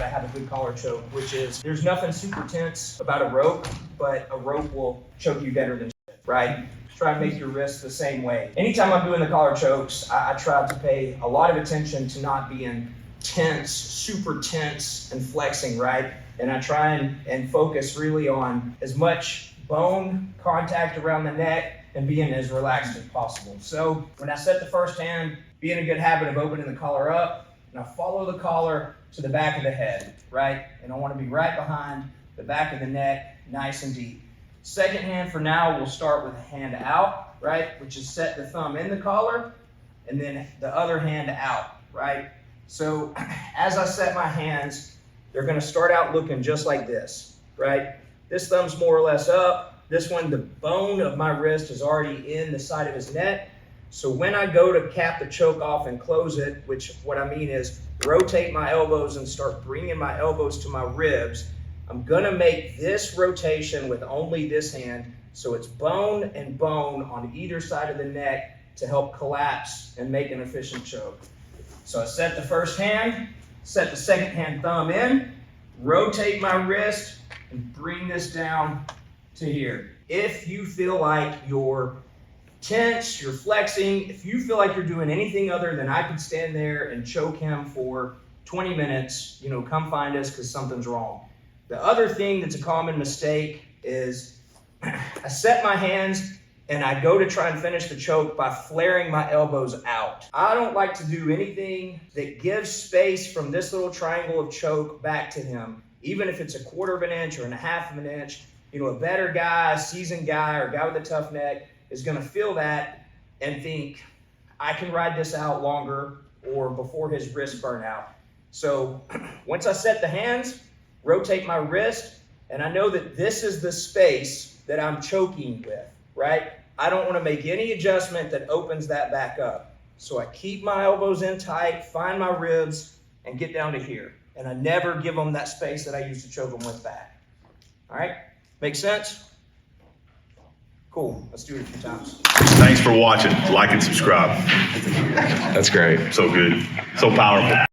to have a good collar choke, which is there's nothing super tense about a rope, but a rope will choke you better than shit, right? Try to make your wrists the same way. Anytime I'm doing the collar chokes, I try to pay a lot of attention to not being tense, super tense and flexing, right? And I try and focus really on as much bone contact around the neck and being as relaxed as possible. So when I set the first hand, be in a good habit of opening the collar up, and I follow the collar to the back of the head, right? And I want to be right behind the back of the neck, nice and deep. Second hand for now, we'll start with a hand out, right? Which is set the thumb in the collar, and then the other hand out, right? So as I set my hands, they're going to start out looking just like this, right? This thumb's more or less up. This one, the bone of my wrist is already in the side of his neck. So when I go to cap the choke off and close it, which what I mean is rotate my elbows and start bringing my elbows to my ribs, I'm going to make this rotation with only this hand. So it's bone and bone on either side of the neck to help collapse and make an efficient choke. So I set the first hand, set the second hand thumb in, rotate my wrist, and bring this down to here. If you feel like you're tense, you're flexing, if you feel like you're doing anything other than I can stand there and choke him for 20 minutes, you know, come find us because something's wrong. The other thing that's a common mistake is I set my hands and I go to try and finish the choke by flaring my elbows out. I don't like to do anything that gives space from this little triangle of choke back to him, even if it's a 1/4 of an inch or a 1/2 of an inch. You know, a better guy, a seasoned guy, or a guy with a tough neck is going to feel that and think, I can ride this out longer or before his wrists burn out. So once I set the hands, rotate my wrist, and I know that this is the space that I'm choking with, right? I don't want to make any adjustment that opens that back up. So I keep my elbows in tight, find my ribs, and get down to here. And I never give them that space that I used to choke them with back. All right? Make sense? Cool. Let's do it a few times. Thanks for watching. Like and subscribe. That's great. So good. So powerful.